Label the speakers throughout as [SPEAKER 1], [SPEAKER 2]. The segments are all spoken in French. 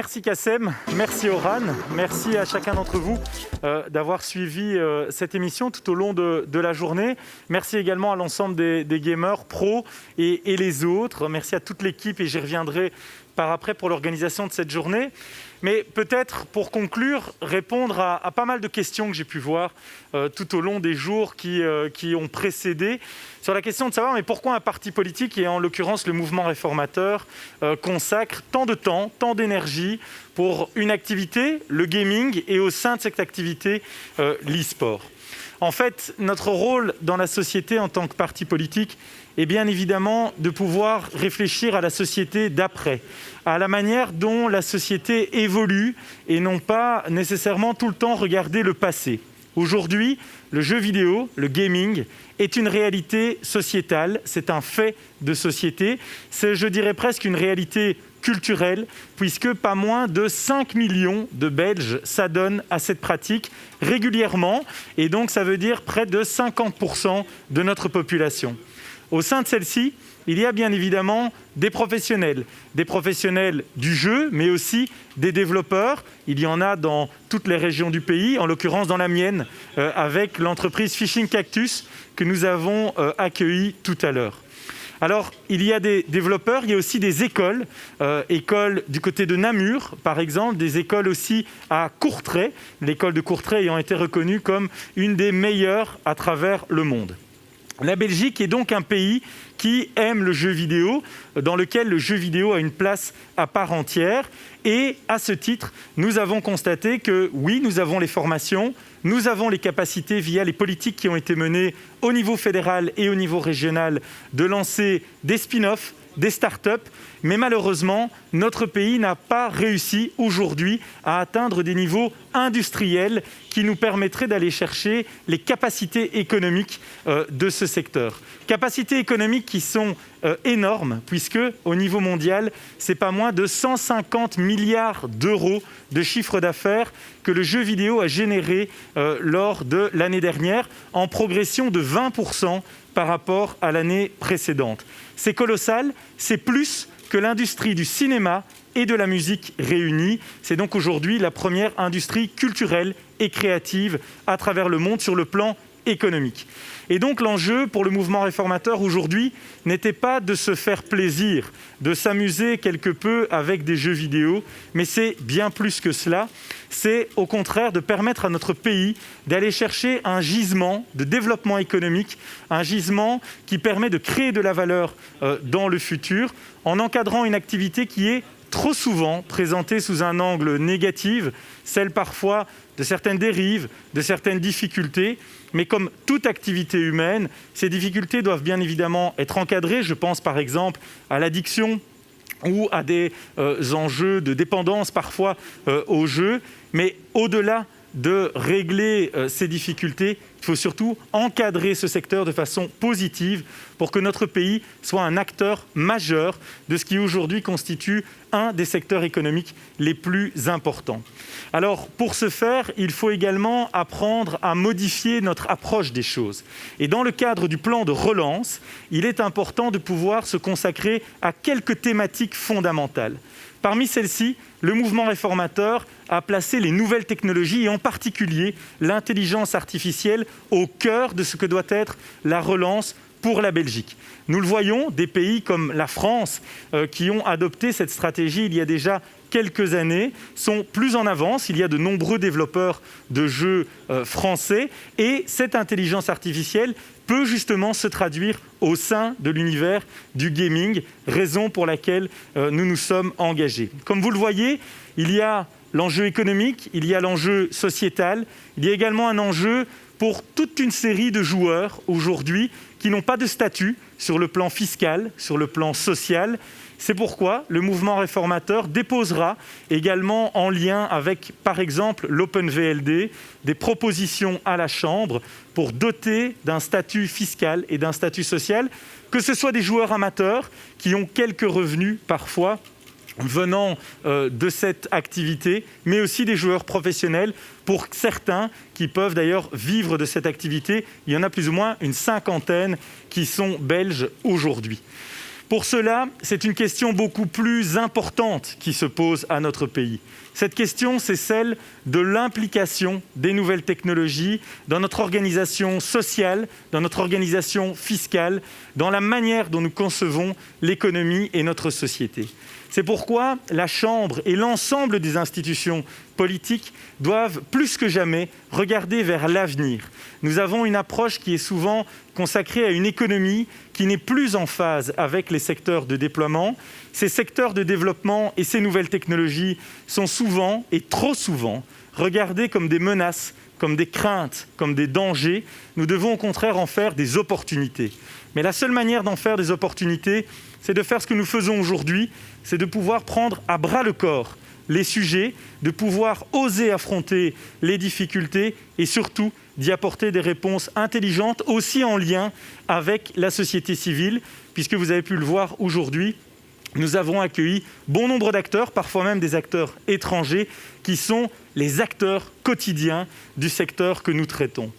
[SPEAKER 1] Merci Kassem, merci Oran, merci à chacun d'entre vous d'avoir suivi cette émission tout au long de la journée. Merci également à l'ensemble des gamers, pros et les autres. Merci à toute l'équipe et j'y reviendrai par après pour l'organisation de cette journée. Mais peut-être, pour conclure, répondre à pas mal de questions que j'ai pu voir tout au long des jours qui ont précédé, sur la question de savoir mais pourquoi un parti politique, et en l'occurrence le mouvement réformateur, consacre tant de temps, tant d'énergie pour une activité, le gaming, et au sein de cette activité, l'e-sport. En fait, notre rôle dans la société en tant que parti politique est bien évidemment de pouvoir réfléchir à la société d'après, à la manière dont la société évolue et non pas nécessairement tout le temps regarder le passé. Aujourd'hui, le jeu vidéo, le gaming, est une réalité sociétale, c'est un fait de société, c'est, je dirais presque, une réalité culturelle, puisque pas moins de 5 millions de Belges s'adonnent à cette pratique régulièrement, et donc ça veut dire près de 50% de notre population. Au sein de celle-ci, il y a bien évidemment des professionnels du jeu, mais aussi des développeurs. Il y en a dans toutes les régions du pays, en l'occurrence dans la mienne, avec l'entreprise Fishing Cactus que nous avons accueillie tout à l'heure. Alors, il y a des développeurs, il y a aussi des écoles du côté de Namur, par exemple, des écoles aussi à Courtrai, l'école de Courtrai ayant été reconnue comme une des meilleures à travers le monde. La Belgique est donc un pays qui aime le jeu vidéo, dans lequel le jeu vidéo a une place à part entière. Et à ce titre, nous avons constaté que oui, nous avons les formations, nous avons les capacités via les politiques qui ont été menées au niveau fédéral et au niveau régional de lancer des spin-offs, des start-up, mais malheureusement, notre pays n'a pas réussi aujourd'hui à atteindre des niveaux industriels qui nous permettraient d'aller chercher les capacités économiques de ce secteur. Capacités économiques qui sont énormes, puisque au niveau mondial, c'est pas moins de 150 milliards d'euros de chiffre d'affaires que le jeu vidéo a généré lors de l'année dernière, en progression de 20% par rapport à l'année précédente. C'est colossal, c'est plus que l'industrie du cinéma et de la musique réunie. C'est donc aujourd'hui la première industrie culturelle et créative à travers le monde sur le plan économique. Et donc l'enjeu pour le mouvement réformateur aujourd'hui n'était pas de se faire plaisir, de s'amuser quelque peu avec des jeux vidéo, mais c'est bien plus que cela. C'est au contraire de permettre à notre pays d'aller chercher un gisement de développement économique, un gisement qui permet de créer de la valeur dans le futur, en encadrant une activité qui est trop souvent présentée sous un angle négatif, celle parfois de certaines dérives, de certaines difficultés. Mais comme toute activité humaine, ces difficultés doivent bien évidemment être encadrées. Je pense par exemple à l'addiction ou à des enjeux de dépendance parfois au jeu. Mais au-delà de régler ces difficultés, il faut surtout encadrer ce secteur de façon positive pour que notre pays soit un acteur majeur de ce qui aujourd'hui constitue un des secteurs économiques les plus importants. Alors, pour ce faire, il faut également apprendre à modifier notre approche des choses. Et dans le cadre du plan de relance, il est important de pouvoir se consacrer à quelques thématiques fondamentales. Parmi celles-ci, le mouvement réformateur a placé les nouvelles technologies, et en particulier l'intelligence artificielle, au cœur de ce que doit être la relance pour la Belgique. Nous le voyons, des pays comme la France, qui ont adopté cette stratégie il y a déjà quelques années, sont plus en avance. Il y a de nombreux développeurs de jeux français, et cette intelligence artificielle peut justement se traduire au sein de l'univers du gaming, raison pour laquelle nous nous sommes engagés. Comme vous le voyez, il y a l'enjeu économique, il y a l'enjeu sociétal, il y a également un enjeu pour toute une série de joueurs aujourd'hui qui n'ont pas de statut sur le plan fiscal, sur le plan social. C'est pourquoi le mouvement réformateur déposera également, en lien avec, par exemple, l'OpenVLD, des propositions à la Chambre pour doter d'un statut fiscal et d'un statut social, que ce soit des joueurs amateurs qui ont quelques revenus parfois venant de cette activité, mais aussi des joueurs professionnels, pour certains qui peuvent d'ailleurs vivre de cette activité. Il y en a plus ou moins une cinquantaine qui sont belges aujourd'hui. Pour cela, c'est une question beaucoup plus importante qui se pose à notre pays. Cette question, c'est celle de l'implication des nouvelles technologies dans notre organisation sociale, dans notre organisation fiscale, dans la manière dont nous concevons l'économie et notre société. C'est pourquoi la Chambre et l'ensemble des institutions politiques doivent plus que jamais regarder vers l'avenir. Nous avons une approche qui est souvent consacrée à une économie qui n'est plus en phase avec les secteurs de déploiement. Ces secteurs de développement et ces nouvelles technologies sont souvent, et trop souvent, regardés comme des menaces, comme des craintes, comme des dangers. Nous devons au contraire en faire des opportunités. Mais la seule manière d'en faire des opportunités, c'est de faire ce que nous faisons aujourd'hui, c'est de pouvoir prendre à bras-le-corps les sujets, de pouvoir oser affronter les difficultés et surtout d'y apporter des réponses intelligentes, aussi en lien avec la société civile, puisque vous avez pu le voir aujourd'hui, nous avons accueilli bon nombre d'acteurs, parfois même des acteurs étrangers, qui sont les acteurs quotidiens du secteur que nous traitons.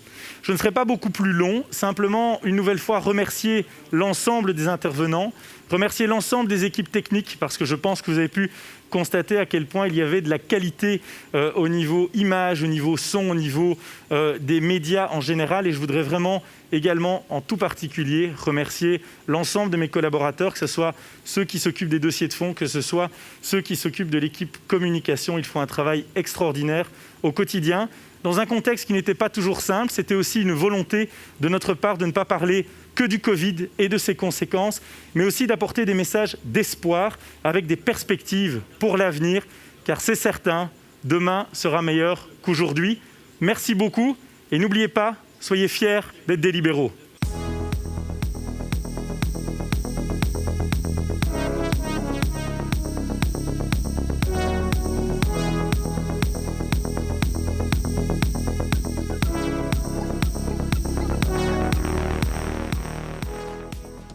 [SPEAKER 1] Je ne serai pas beaucoup plus long, simplement une nouvelle fois remercier l'ensemble des intervenants, remercier l'ensemble des équipes techniques, parce que je pense que vous avez pu constater à quel point il y avait de la qualité au niveau image, au niveau son, au niveau des médias en général. Et je voudrais vraiment également, en tout particulier, remercier l'ensemble de mes collaborateurs, que ce soit ceux qui s'occupent des dossiers de fond, que ce soit ceux qui s'occupent de l'équipe communication. Ils font un travail extraordinaire au quotidien. Dans un contexte qui n'était pas toujours simple, c'était aussi une volonté de notre part de ne pas parler que du Covid et de ses conséquences, mais aussi d'apporter des messages d'espoir avec des perspectives pour l'avenir, car c'est certain, demain sera meilleur qu'aujourd'hui. Merci beaucoup et n'oubliez pas, soyez fiers d'être des libéraux.